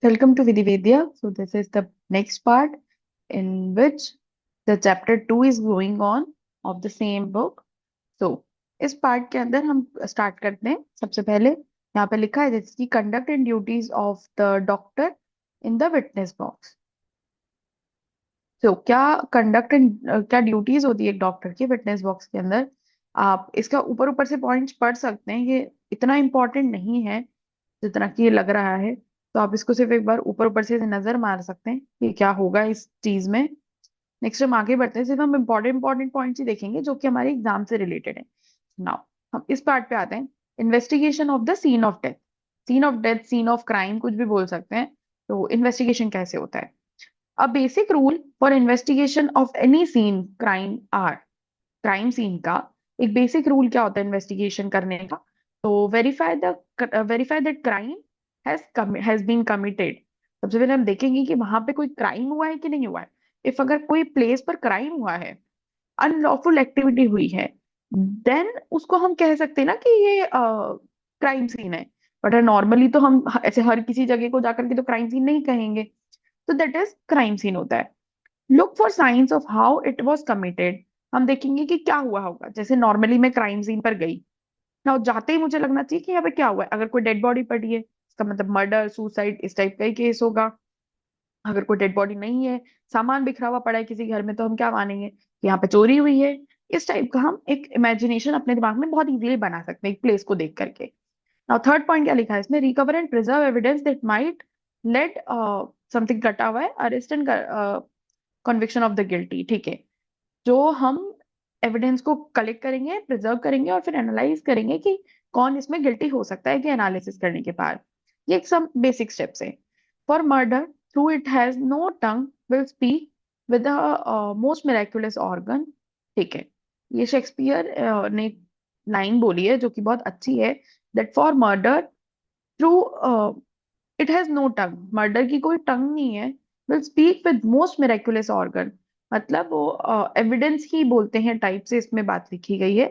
Welcome to Vidivedya. So this is the next part in which the chapter 2 is going on of the same book. So इस part के अंदर हम start करते हैं। सबसे पहले यहाँ पे लिखा है जैसे कि conduct and duties of the doctor in the witness box. तो क्या कंडक्ट एंड क्या ड्यूटीज होती है एक डॉक्टर की विटनेस बॉक्स के अंदर। आप इसका ऊपर ऊपर से पॉइंट्स पढ़ सकते हैं, ये इतना इंपॉर्टेंट नहीं है जितना कि ये लग रहा है। तो आप इसको सिर्फ एक बार ऊपर ऊपर से नजर मार सकते हैं कि क्या होगा इस चीज में। नेक्स्ट हम आगे बढ़ते हैं, सिर्फ हम इंपॉर्टेंट इंपॉर्टेंट पॉइंट्स ही देखेंगे जो कि हमारे एग्जाम से रिलेटेड है। नाउ हम इस पार्ट पे आते हैं, investigation of the scene of death. Scene of death, scene of crime, कुछ भी बोल सकते हैं। तो इन्वेस्टिगेशन कैसे होता है। A basic rule for investigation of any scene crime or, crime scene का एक बेसिक रूल क्या होता है इन्वेस्टिगेशन करने का। तो verify that crime has been committed. सबसे पहले हम देखेंगे कि वहां पे कोई क्राइम हुआ है कि नहीं हुआ है। इफ अगर कोई प्लेस पर क्राइम हुआ है, अनलॉफुल एक्टिविटी हुई है, देन उसको हम कह सकते हैं ना कि ये क्राइम सीन है। बट नॉर्मली तो हम ऐसे हर किसी जगह को जाकर के तो क्राइम सीन नहीं कहेंगे। तो दैट इज क्राइम सीन होता है। Look for science of how it was committed. हम देखेंगे कि क्या हुआ होगा। जैसे नॉर्मली मैं क्राइम सीन पर गई ना, जाते ही मुझे लगना चाहिए कि यहाँ पे क्या हुआ है। अगर कोई डेड बॉडी पड़ी है, इसका मतलब मर्डर, सुसाइड, इस टाइप का ही केस होगा। अगर कोई डेड बॉडी नहीं है, सामान बिखरा हुआ पड़ा है किसी घर में, तो हम क्या मानेंगे कि यहाँ पे चोरी हुई है। इस टाइप का हम एक इमेजिनेशन अपने दिमाग में बहुत इजीली बना सकते हैं एक प्लेस को देख करके। नाउ थर्ड पॉइंट क्या लिखा है इसमें, recover and preserve evidence that might lead something कटा हुआ है, arrest and conviction of the guilty. ठीक है, जो हम एविडेंस को कलेक्ट करेंगे, प्रिजर्व करेंगे और फिर एनालाइज करेंगे कि कौन इसमें गिल्टी हो सकता है कि एनालिसिस करने के बाद। ये एक सब बेसिक स्टेप्स है। For murder through it has no tongue will speak with the most miraculous organ. ठीक है, ये शेक्सपियर ने लाइन बोली है जो कि बहुत अच्छी है, that for murder through it has no tongue, murder की कोई टंग नहीं है, will speak with most miraculous organ. मतलब वो एविडेंस ही बोलते हैं टाइप से इसमें बात लिखी गई है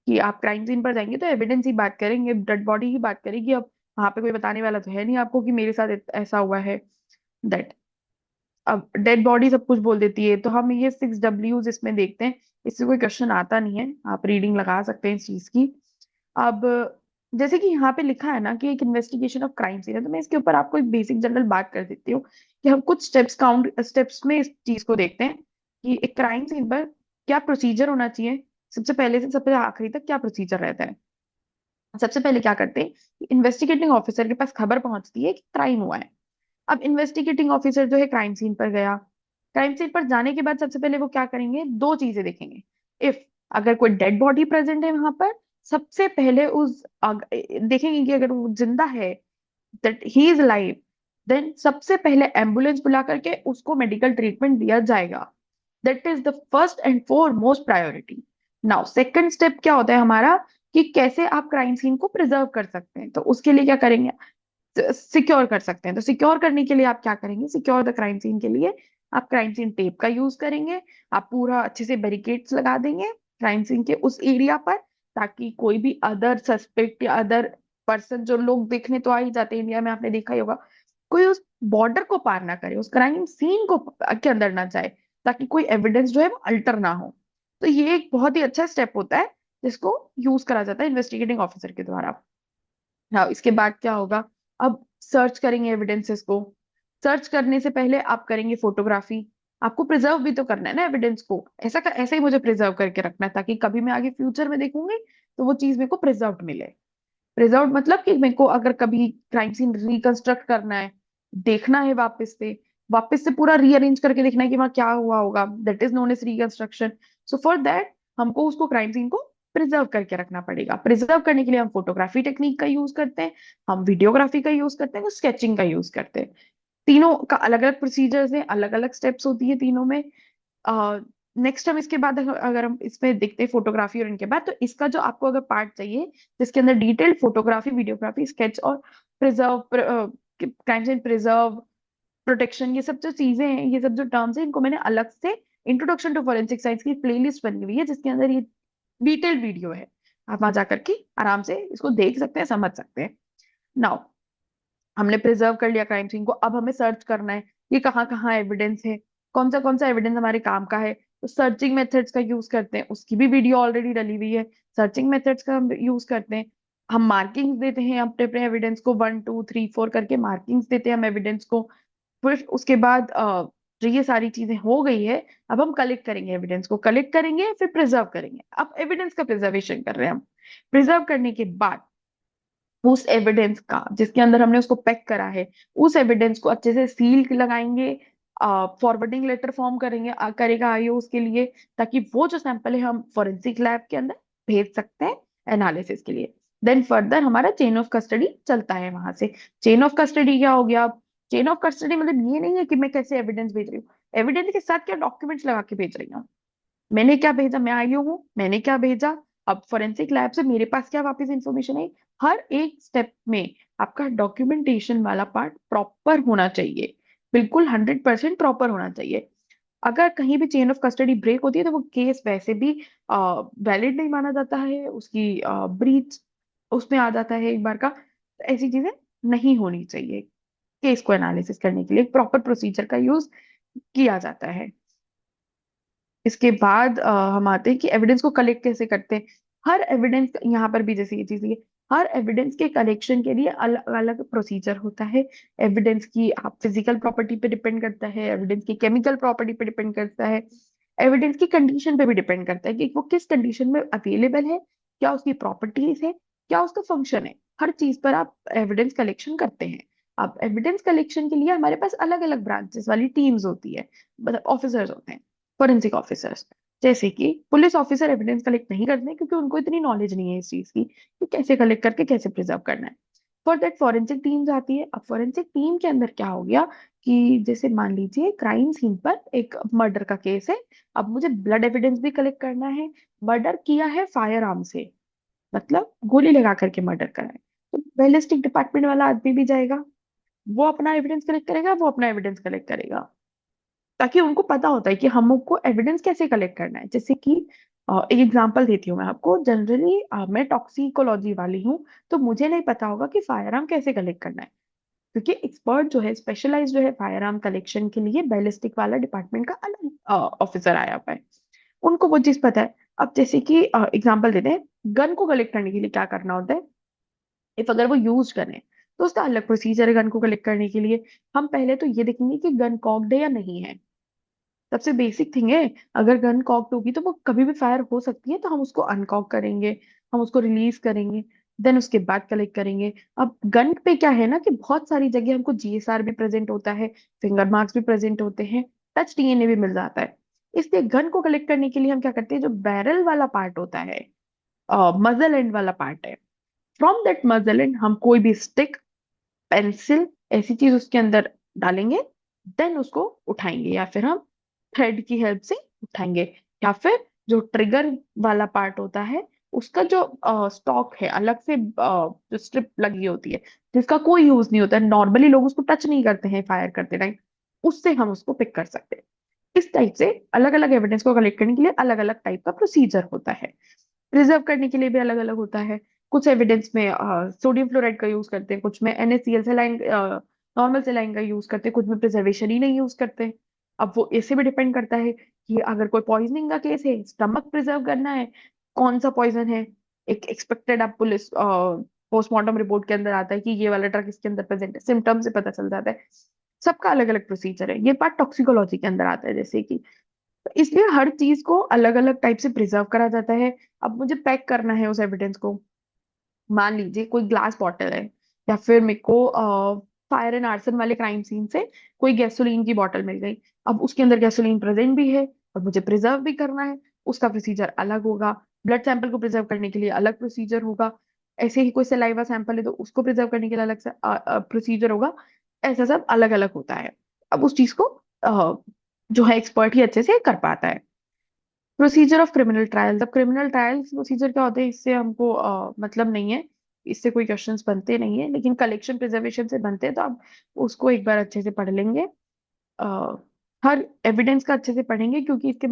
कि आप क्राइम सीन पर जाएंगे तो एविडेंस ही बात करेंगे, डेड बॉडी ही बात करेगी। अब वहां पे कोई बताने वाला तो है नहीं आपको कि मेरे साथ ऐसा हुआ है, दैट। अब डेड बॉडी सब कुछ बोल देती है, तो हम ये 6 Ws इसमें देखते हैं। इससे कोई क्वेश्चन आता नहीं है, आप रीडिंग लगा सकते हैं इस चीज की। अब जैसे कि यहाँ पे लिखा है ना कि एक इन्वेस्टिगेशन ऑफ क्राइम सीन है, तो मैं इसके ऊपर आपको एक बेसिक जनरल बात कर देती हूँ कि हम कुछ स्टेप्स में इस चीज को देखते हैं कि एक क्राइम सीन पर क्या प्रोसीजर होना चाहिए। सबसे पहले से सबसे आखिरी तक क्या प्रोसीजर रहता है। सबसे पहले क्या करते हैं, इन्वेस्टिगेटिंग ऑफिसर के पास खबर पहुंचती है कि क्राइम हुआ है। अब इन्वेस्टिगेटिंग ऑफिसर जो है क्राइम सीन पर गया। क्राइम सीन पर जाने के बाद सबसे पहले वो क्या करेंगे, दो चीजें देखेंगे। इफ अगर कोई डेड बॉडी प्रेजेंट है वहां पर, सबसे पहले देखेंगे कि अगर वो जिंदा है, that he is live, then सबसे पहले एम्बुलेंस बुला करके उसको मेडिकल ट्रीटमेंट दिया जाएगा। That is the first and foremost priority. Now second step क्या होता है हमारा, कि कैसे आप क्राइम सीन को प्रिजर्व कर सकते हैं। तो उसके लिए क्या करेंगे, सिक्योर कर सकते हैं। तो सिक्योर करने के लिए आप क्या करेंगे, सिक्योर द क्राइम सीन के लिए आप क्राइम सीन टेप का यूज करेंगे। आप पूरा अच्छे से बैरिकेड्स लगा देंगे क्राइम सीन के उस एरिया पर, ताकि कोई भी अदर सस्पेक्ट या अदर पर्सन, जो लोग देखने तो आ ही जाते हैं इंडिया में, आपने देखा ही होगा, कोई उस बॉर्डर को पार ना करे, उस क्राइम सीन को के अंदर ना जाए, ताकि कोई एविडेंस जो है वो अल्टर ना हो। तो ये एक बहुत ही अच्छा स्टेप होता है जिसको यूज करा जाता है इन्वेस्टिगेटिंग ऑफिसर के द्वारा। हाँ, इसके बाद क्या होगा, अब सर्च करेंगे एविडेंसेस को। सर्च करने से पहले आप करेंगे फोटोग्राफी। आपको प्रिजर्व भी तो करना है ना एविडेंस को, ऐसा ही मुझे प्रिजर्व करके रखना है ताकि कभी मैं आगे फ्यूचर में देखूंगी तो वो चीज मेरे को प्रिजर्व मिले। प्रिजर्व मतलब कि मेरे को अगर कभी क्राइम सीन रिकंस्ट्रक्ट करना है, देखना है वापस से पूरा रीअरेंज करके देखना है कि वहाँ क्या हुआ होगा, that is known as reconstruction. So for that हमको उसको क्राइम सीन को प्रिजर्व करके रखना पड़ेगा। प्रिजर्व करने के लिए हम फोटोग्राफी टेक्निक का यूज करते हैं, हम वीडियोग्राफी का यूज करते हैं, स्केचिंग का यूज करते हैं। तीनों का अलग अलग प्रोसीजर्स है, अलग अलग स्टेप्स होती है तीनों में। नेक्स्ट हम इसके बाद अगर हम इसमें देखते हैं फोटोग्राफी और इनके बाद, तो इसका जो आपको अगर पार्ट चाहिए जिसके अंदर डिटेल्ड फोटोग्राफी, वीडियोग्राफी, स्केच और preserve, crime scene preserve, protection, ये सब जो चीजें हैं, ये सब जो टर्म्स हैं, इनको मैंने अलग से इंट्रोडक्शन टू फॉरेंसिक साइंस की प्लेलिस्ट बनी हुई है जिसके अंदर ये डिटेल्ड वीडियो है। आप वहां जाकर के आराम से इसको देख सकते हैं, समझ सकते हैं। नाउ हमने प्रिजर्व कर लिया क्राइम सीन को, अब हमें सर्च करना है कि कहाँ कहाँ एविडेंस है, कौन सा एविडेंस हमारे काम का है। तो सर्चिंग मेथड्स का यूज करते हैं, उसकी भी वीडियो ऑलरेडी डली हुई है। सर्चिंग मेथड्स का हम यूज करते हैं, हम मार्किंग्स देते हैं अपने अपने एविडेंस को, 1 2 3 4 करके मार्किंग्स देते हैं हम एविडेंस को। फिर उसके बाद जो ये सारी चीजें हो गई है, अब हम कलेक्ट करेंगे, एविडेंस को कलेक्ट करेंगे, फिर प्रिजर्व करेंगे। अब एविडेंस का प्रिजर्वेशन कर रहे हैं हम। प्रिजर्व करने के बाद उस एविडेंस का, जिसके अंदर हमने उसको पैक करा है, उस एविडेंस को अच्छे से सील लगाएंगे, फॉरवर्डिंग लेटर फॉर्म करेंगे, करेगा आईओ उसके लिए, ताकि वो जो सैंपल है हम फॉरेंसिक लैब के अंदर भेज सकते हैं एनालिसिस के लिए। देन फर्दर हमारा चेन ऑफ कस्टडी चलता है वहां से। चेन ऑफ कस्टडी क्या हो गया? चेन ऑफ कस्टडी मतलब ये नहीं है कि मैं कैसे एविडेंस भेज रही हूँ, एविडेंस के साथ क्या डॉक्यूमेंट्स लगा के भेज रही हूँ। मैंने क्या भेजा, मैं आई हूँ, मैंने क्या भेजा, अब फोरेंसिक लैब से मेरे पास क्या वापस इंफॉर्मेशन है। हर एक स्टेप में आपका डॉक्यूमेंटेशन वाला पार्ट प्रॉपर होना चाहिए, बिल्कुल 100% प्रॉपर होना चाहिए। अगर कहीं भी चेन ऑफ कस्टडी ब्रेक होती है तो वो केस वैसे भी वैलिड नहीं माना जाता है, उसकी ब्रीच उसमें आ जाता है एक बार का। तो ऐसी चीजें नहीं होनी चाहिए। केस को एनालिसिस करने के लिए प्रॉपर प्रोसीजर का यूज किया जाता है। इसके बाद हम आते हैं कि एविडेंस को कलेक्ट कैसे करते हैं। हर एविडेंस, यहाँ पर भी जैसे ये चीज है, हर एविडेंस के कलेक्शन के लिए अलग अलग प्रोसीजर होता है। एविडेंस की आप फिजिकल प्रॉपर्टी पे डिपेंड करता है, एविडेंस की केमिकल प्रॉपर्टी पे डिपेंड करता है, एविडेंस की कंडीशन पे भी डिपेंड करता है कि वो किस कंडीशन में अवेलेबल है, क्या उसकी प्रॉपर्टीज है, क्या उसका फंक्शन है। हर चीज पर आप एविडेंस कलेक्शन करते हैं। अब एविडेंस कलेक्शन के लिए हमारे पास अलग अलग ब्रांचेस वाली टीम्स होती है, मतलब ऑफिसर्स होते हैं, फोरेंसिक ऑफिसर्स। जैसे कि पुलिस ऑफिसर एविडेंस कलेक्ट नहीं करते हैं, क्योंकि उनको इतनी नॉलेज नहीं है इस चीज की कि कैसे कलेक्ट करके कैसे प्रिजर्व करना है। फॉर दैट फॉरेंसिक टीम्स आती है। अब फॉरेंसिक टीम के अंदर क्या हो गया कि जैसे मान लीजिए क्राइम सीन पर एक मर्डर का केस है, अब मुझे ब्लड एविडेंस भी कलेक्ट करना है। मर्डर किया है फायर आर्म से, मतलब गोली लगा करके मर्डर करा है, तो बैलिस्टिक डिपार्टमेंट वाला आदमी भी जाएगा, वो अपना एविडेंस कलेक्ट करेगा, वो अपना एविडेंस कलेक्ट करेगा, ताकि उनको पता होता है कि हमको एविडेंस कैसे कलेक्ट करना है। जैसे कि एक एग्जांपल देती हूँ मैं आपको। जनरली मैं टॉक्सिकोलॉजी वाली हूँ, तो मुझे नहीं पता होगा कि फायर आर्म कैसे कलेक्ट करना है, क्योंकि एक्सपर्ट जो है, स्पेशलाइज जो है फायर आर्म कलेक्शन के लिए, बैलिस्टिक वाला डिपार्टमेंट का अलग ऑफिसर आया हुआ है, उनको वो चीज पता है। अब जैसे कि एग्जांपल देते हैं, गन को कलेक्ट करने के लिए क्या करना होता है। इफ अगर वो यूज करें तो उसका अलग प्रोसीजर है। गन को कलेक्ट करने के लिए हम पहले तो ये देखेंगे कि गन कॉक्ड है या नहीं है, सबसे बेसिक थिंग है। अगर गन कॉक्ड होगी तो वो कभी भी फायर हो सकती है, तो हम उसको अनकॉक करेंगे, हम उसको रिलीज करेंगे, देन उसके बाद कलेक्ट करेंगे। अब गन पे क्या है ना कि बहुत सारी जगह हमको जीएसआर भी प्रेजेंट होता है, फिंगर मार्क्स भी प्रेजेंट होते हैं, टच डीएनए भी मिल जाता है। इसलिए गन को कलेक्ट करने के लिए हम क्या करते हैं, जो बैरल वाला पार्ट होता है, मजल एंड वाला पार्ट है, फ्रॉम दैट मजल एंड हम कोई भी स्टिक, पेंसिल, ऐसी चीज उसके अंदर डालेंगे, देन उसको उठाएंगे, या फिर हम थ्रेड की हेल्प से उठाएंगे, या फिर जो ट्रिगर वाला पार्ट होता है, उसका जो स्टॉक है अलग से, जो स्ट्रिप लगी होती है, जिसका कोई यूज नहीं होता है, नॉर्मली लोग उसको टच नहीं करते हैं फायर करते टाइम, उससे हम उसको पिक कर सकते हैं। इस टाइप से अलग अलग एविडेंस को कलेक्ट करने के लिए अलग अलग टाइप का प्रोसीजर होता है। प्रिजर्व करने के लिए भी अलग अलग होता है। कुछ एविडेंस में सोडियम फ्लोराइड का यूज करते हैं, कुछ में NaCl सेलाइन, नॉर्मल सेलाइन का यूज करते हैं, कुछ में प्रिजर्वेशन ही नहीं यूज करते हैं। अब वो ऐसे भी डिपेंड करता है कि अगर कोई पॉइजनिंग का केस है, स्टमक प्रिजर्व करना है, कौन सा पॉइजन है। एक एक्सपेक्टेड आप पुलिस पोस्टमार्टम रिपोर्ट के अंदर आता है कि ये वाला ड्रग इसके अंदर प्रेजेंट है, सिम्टम से पता चल जाता है। सबका अलग अलग प्रोसीजर है, ये पार्ट टॉक्सिकोलॉजी के अंदर आता है। जैसे कि तो इसलिए हर चीज को अलग अलग टाइप से प्रिजर्व करा जाता है। अब मुझे पैक करना है उस एविडेंस को। मान लीजिए कोई ग्लास बॉटल है, या फिर मेरे को फायर एंड आर्सन वाले क्राइम सीन से कोई गैसोलीन की बॉटल मिल गई। अब उसके अंदर गैसोलीन प्रेजेंट भी है और मुझे प्रिजर्व भी करना है, उसका प्रोसीजर अलग होगा। ब्लड सैंपल को प्रिजर्व करने के लिए अलग प्रोसीजर होगा। ऐसे ही कोई सलाइवा सैंपल है तो उसको प्रिजर्व करने के लिए अलग से प्रोसीजर होगा। ऐसा सब अलग अलग होता है। अब उस चीज को जो है एक्सपर्ट ही अच्छे से कर पाता है। Procedure of criminal trials. अब क्रिमिनल ट्रायल्स प्रोसीजर क्या होते हैं, इससे हमको मतलब नहीं है, इससे कोई क्वेश्चंस बनते नहीं है, लेकिन कलेक्शन प्रिजर्वेशन से बनते हैं, तो आप उसको एक बार अच्छे से पढ़ लेंगे। अ, हर एविडेंस का अच्छे से पढ़ेंगे, क्योंकि इसके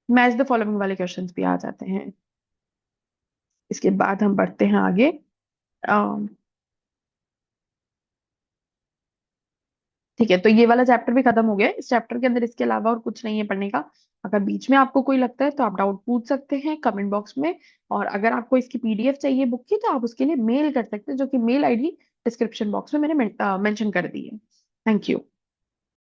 मैच द फॉलोइंग वाले क्वेश्चंस भी आ जाते हैं। इसके बाद हम बढ़ते हैं आगे। ठीक है, तो ये वाला चैप्टर भी खत्म हो गया है। इस चैप्टर के अंदर इसके अलावा और कुछ नहीं है पढ़ने का। अगर बीच में आपको कोई लगता है तो आप डाउट पूछ सकते हैं कमेंट बॉक्स में। और अगर आपको इसकी पीडीएफ चाहिए बुक की तो आप उसके लिए मेल कर सकते हैं, जो कि मेल आईडी डिस्क्रिप्शन बॉक्स में मैंने मेंशन कर दी है। Thank you.